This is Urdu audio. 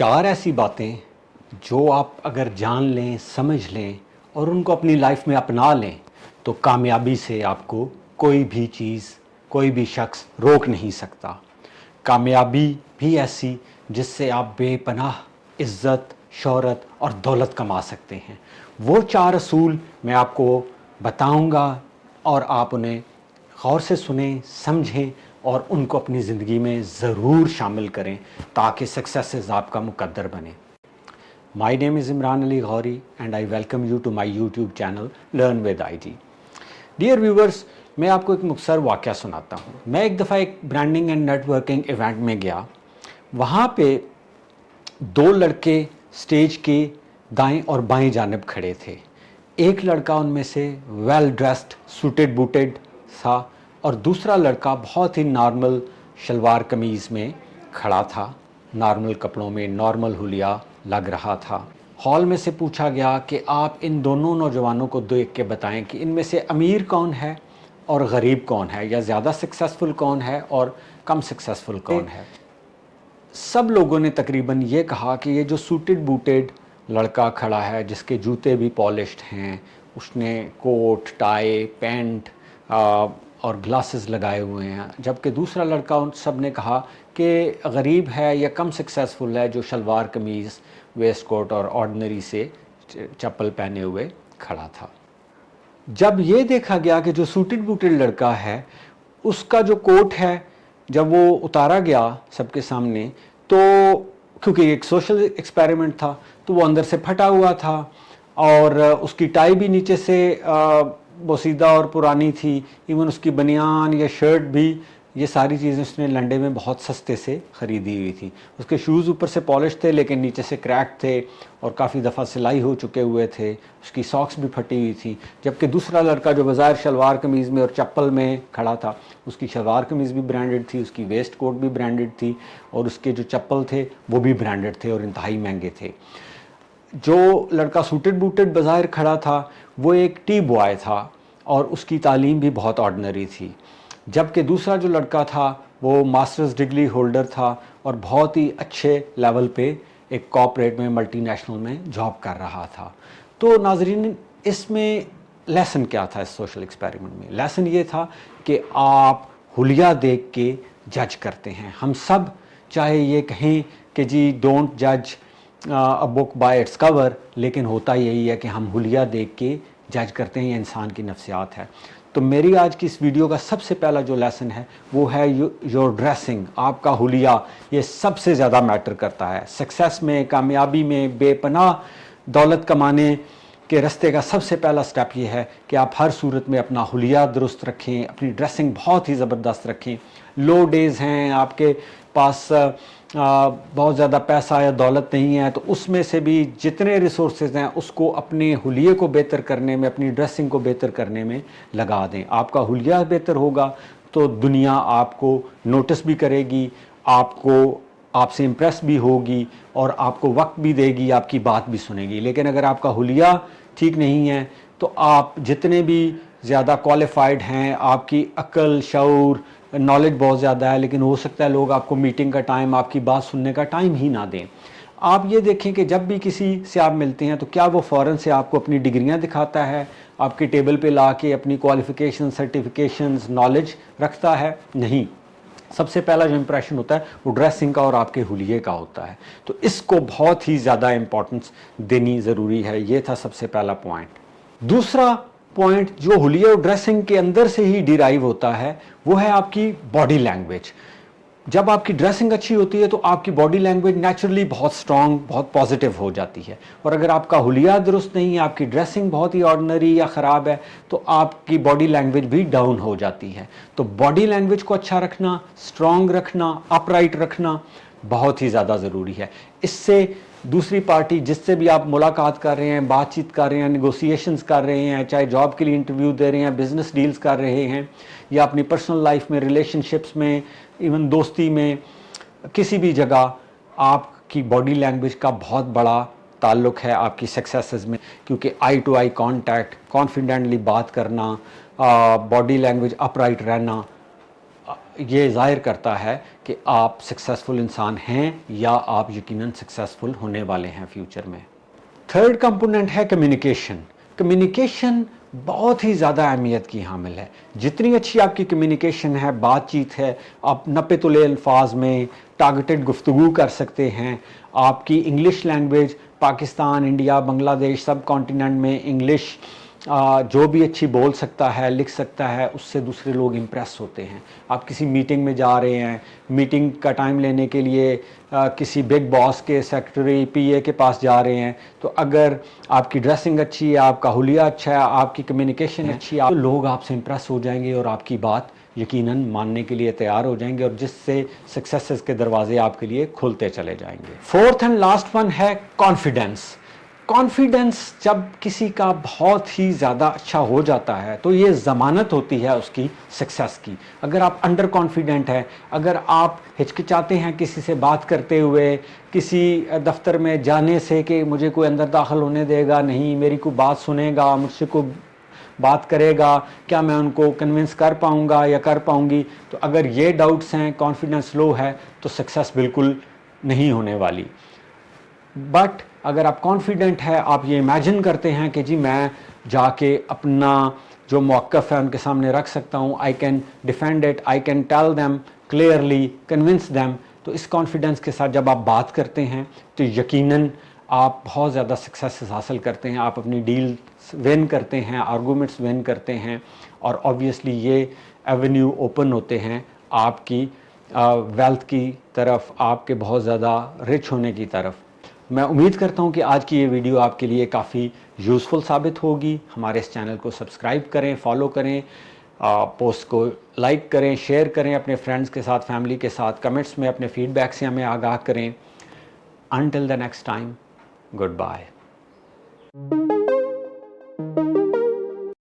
4 ایسی باتیں جو آپ اگر جان لیں، سمجھ لیں اور ان کو اپنی لائف میں اپنا لیں تو کامیابی سے آپ کو کوئی بھی چیز، کوئی بھی شخص روک نہیں سکتا۔ کامیابی بھی ایسی جس سے آپ بے پناہ عزت، شہرت اور دولت کما سکتے ہیں۔ وہ 4 اصول میں آپ کو بتاؤں گا اور آپ انہیں غور سے سنیں، سمجھیں اور ان کو اپنی زندگی میں ضرور شامل کریں تاکہ سکسیسز آپ کا مقدر بنے۔ My name is Imran Ali Ghauri and I welcome you to my YouTube channel Learn with IT. Dear viewers, میں آپ کو ایک مختصر واقعہ سناتا ہوں۔ میں ایک دفعہ ایک branding and networking event میں گیا۔ وہاں پہ 2 لڑکے سٹیج کے دائیں اور بائیں جانب کھڑے تھے۔ ایک لڑکا ان میں سے ویل ڈریسڈ، سوٹڈ بوٹڈ تھا اور دوسرا لڑکا بہت ہی نارمل شلوار قمیض میں کھڑا تھا، نارمل کپڑوں میں، نارمل حلیہ لگ رہا تھا۔ ہال میں سے پوچھا گیا کہ آپ ان دونوں نوجوانوں کو دیکھ کے بتائیں کہ ان میں سے امیر کون ہے اور غریب کون ہے، یا زیادہ سکسیسفل کون ہے اور کم سکسیسفل کون ہے۔ سب لوگوں نے تقریباً یہ کہا کہ یہ جو سوٹڈ بوٹڈ لڑکا کھڑا ہے، جس کے جوتے بھی پالشڈ ہیں، اس نے کوٹ، ٹائی، پینٹ اور گلاسز لگائے ہوئے ہیں، جبکہ دوسرا لڑکا ان سب نے کہا کہ غریب ہے یا کم سکسیسفل ہے جو شلوار قمیض، ویسٹ کوٹ اور آرڈنری سے چپل پہنے ہوئے کھڑا تھا۔ جب یہ دیکھا گیا کہ جو سوٹڈ بوٹڈ لڑکا ہے اس کا جو کوٹ ہے، جب وہ اتارا گیا سب کے سامنے، تو کیونکہ ایک سوشل ایکسپیریمنٹ تھا تو وہ اندر سے پھٹا ہوا تھا اور اس کی ٹائی بھی نیچے سے بوسیدہ اور پرانی تھی، ایون اس کی بنیان یا شرٹ بھی، یہ ساری چیزیں اس نے لنڈے میں بہت سستے سے خریدی ہوئی تھی۔ اس کے شوز اوپر سے پالش تھے لیکن نیچے سے کریک تھے اور کافی دفعہ سلائی ہو چکے ہوئے تھے، اس کی ساکس بھی پھٹی ہوئی تھی، جبکہ دوسرا لڑکا جو بظاہر شلوار قمیض میں اور چپل میں کھڑا تھا، اس کی شلوار قمیض بھی برانڈڈ تھی، اس کی ویسٹ کوٹ بھی برانڈڈ تھی اور اس کے جو چپل تھے وہ بھی برانڈڈ تھے اور انتہائی مہنگے تھے۔ جو لڑکا سوٹڈ بوٹڈ بظاہر کھڑا تھا وہ ایک ٹی بوائے تھا اور اس کی تعلیم بھی بہت آرڈنری تھی، جبکہ دوسرا جو لڑکا تھا وہ ماسٹرز ڈگری ہولڈر تھا اور بہت ہی اچھے لیول پہ ایک کارپوریٹ میں، ملٹی نیشنل میں جاب کر رہا تھا۔ تو ناظرین، اس میں لیسن کیا تھا؟ اس سوشل ایکسپیریمنٹ میں لیسن یہ تھا کہ آپ حلیہ دیکھ کے جج کرتے ہیں۔ ہم سب چاہے یہ کہیں کہ جی ڈونٹ جج اے بک بائی اٹس کور، لیکن ہوتا یہی ہے کہ ہم حلیہ دیکھ کے جج کرتے ہیں، یہ انسان کی نفسیات ہے۔ تو میری آج کی اس ویڈیو کا سب سے پہلا جو لیسن ہے وہ ہے یور ڈریسنگ، آپ کا حلیہ، یہ سب سے زیادہ میٹر کرتا ہے۔ سکسیس میں، کامیابی میں، بے پناہ دولت کمانے کے رستے کا سب سے پہلا سٹیپ یہ ہے کہ آپ ہر صورت میں اپنا حلیہ درست رکھیں، اپنی ڈریسنگ بہت ہی زبردست رکھیں۔ لو ڈیز ہیں، آپ کے پاس بہت زیادہ پیسہ یا دولت نہیں ہے، تو اس میں سے بھی جتنے ریسورسز ہیں اس کو اپنے حلیے کو بہتر کرنے میں، اپنی ڈریسنگ کو بہتر کرنے میں لگا دیں۔ آپ کا حلیہ بہتر ہوگا تو دنیا آپ کو نوٹس بھی کرے گی، آپ سے امپریس بھی ہوگی اور آپ کو وقت بھی دے گی، آپ کی بات بھی سنے گی۔ لیکن اگر آپ کا حلیہ ٹھیک نہیں ہے تو آپ جتنے بھی زیادہ کوالیفائڈ ہیں، آپ کی عقل، شعور، نالج بہت زیادہ ہے، لیکن ہو سکتا ہے لوگ آپ کو میٹنگ کا ٹائم، آپ کی بات سننے کا ٹائم ہی نہ دیں۔ آپ یہ دیکھیں کہ جب بھی کسی سے آپ ملتے ہیں تو کیا وہ فوراً سے آپ کو اپنی ڈگریاں دکھاتا ہے، آپ کے ٹیبل پہ لا کے اپنی کوالیفیکیشن، سرٹیفکیشنز، نالج رکھتا ہے؟ نہیں۔ سب سے پہلا جو امپریشن ہوتا ہے وہ ڈریسنگ کا اور آپ کے حلیے کا ہوتا ہے۔ تو اس کو بہت ہی زیادہ امپورٹنس دینی ضروری ہے۔ یہ تھا سب سے پہلا پوائنٹ۔ دوسرا پوائنٹ جو حلیہ اور ڈریسنگ کے اندر سے ہی ڈیرائیو ہوتا ہے وہ ہے آپ کی باڈی لینگویج۔ جب آپ کی ڈریسنگ اچھی ہوتی ہے تو آپ کی باڈی لینگویج نیچرلی بہت سٹرونگ، بہت پازیٹیو ہو جاتی ہے، اور اگر آپ کا حلیہ درست نہیں ہے، آپ کی ڈریسنگ بہت ہی آرڈنری یا خراب ہے تو آپ کی باڈی لینگویج بھی ڈاؤن ہو جاتی ہے۔ تو باڈی لینگویج کو اچھا رکھنا، سٹرونگ رکھنا، اپ رائٹ رکھنا بہت ہی زیادہ ضروری ہے۔ اس سے دوسری پارٹی جس سے بھی آپ ملاقات کر رہے ہیں، بات چیت کر رہے ہیں، نیگوسیشنز کر رہے ہیں، چاہے جاب کے لیے انٹرویو دے رہے ہیں، بزنس ڈیلز کر رہے ہیں یا اپنی پرسنل لائف میں، ریلیشن شپس میں، ایون دوستی میں، کسی بھی جگہ آپ کی باڈی لینگویج کا بہت بڑا تعلق ہے آپ کی سکسیسز میں، کیونکہ آئی ٹو آئی کانٹیکٹ، کانفیڈنٹلی بات کرنا، باڈی لینگویج اپ رائٹ رہنا، یہ ظاہر کرتا ہے کہ آپ سکسیزفل انسان ہیں یا آپ یقیناً سکسیزفل ہونے والے ہیں فیوچر میں۔ تھرڈ کمپوننٹ ہے کمیونیکیشن۔ کمیونیکیشن بہت ہی زیادہ اہمیت کی حامل ہے۔ جتنی اچھی آپ کی کمیونیکیشن ہے، بات چیت ہے، آپ نپے تلے الفاظ میں ٹارگیٹڈ گفتگو کر سکتے ہیں، آپ کی انگلش لینگویج پاکستان، انڈیا، بنگلہ دیش، سب کانٹیننٹ میں انگلش جو بھی اچھی بول سکتا ہے، لکھ سکتا ہے، اس سے دوسرے لوگ امپریس ہوتے ہیں۔ آپ کسی میٹنگ میں جا رہے ہیں، میٹنگ کا ٹائم لینے کے لیے کسی بگ باس کے سیکرٹری پی اے کے پاس جا رہے ہیں، تو اگر آپ کی ڈریسنگ اچھی ہے، آپ کا حلیہ اچھا ہے، آپ کی کمیونیکیشن اچھی ہے، تو لوگ آپ سے امپریس ہو جائیں گے اور آپ کی بات یقیناً ماننے کے لیے تیار ہو جائیں گے، اور جس سے سکسیسز کے دروازے آپ کے لیے کھلتے چلے جائیں گے۔ فورتھ اینڈ لاسٹ ون ہے کانفیڈنس۔ کانفیڈنس جب کسی کا بہت ہی زیادہ اچھا ہو جاتا ہے تو یہ ضمانت ہوتی ہے اس کی سکسیس کی۔ اگر آپ انڈر کانفیڈنٹ ہیں، اگر آپ ہچکچاتے ہیں کسی سے بات کرتے ہوئے، کسی دفتر میں جانے سے کہ مجھے کوئی اندر داخل ہونے دے گا نہیں، میری کوئی بات سنے گا، مجھ سے کوئی بات کرے گا، کیا میں ان کو کنونس کر پاؤں گا یا کر پاؤں گی، تو اگر یہ ڈاؤٹس ہیں، کانفیڈنس لو ہے، تو سکسیس بالکل نہیں ہونے والی۔ بٹ اگر آپ کانفیڈنٹ ہے، آپ یہ امیجن کرتے ہیں کہ جی میں جا کے اپنا جو موقف ہے ان کے سامنے رکھ سکتا ہوں، I can defend it, I can tell them clearly, convince them, تو اس کانفیڈنس کے ساتھ جب آپ بات کرتے ہیں تو یقیناً آپ بہت زیادہ سکسیسز حاصل کرتے ہیں، آپ اپنی ڈیل ون کرتے ہیں، آرگومنٹس ون کرتے ہیں، اور آبویسلی یہ ایونیو اوپن ہوتے ہیں آپ کی ویلتھ کی طرف، آپ کے بہت زیادہ رچ ہونے کی طرف۔ میں امید کرتا ہوں کہ آج کی یہ ویڈیو آپ کے لیے کافی یوزفل ثابت ہوگی۔ ہمارے اس چینل کو سبسکرائب کریں، فالو کریں، پوسٹ کو لائک کریں، شیئر کریں اپنے فرینڈز کے ساتھ، فیملی کے ساتھ، کمنٹس میں اپنے فیڈ بیک سے ہمیں آگاہ کریں۔ Until the next time, good bye.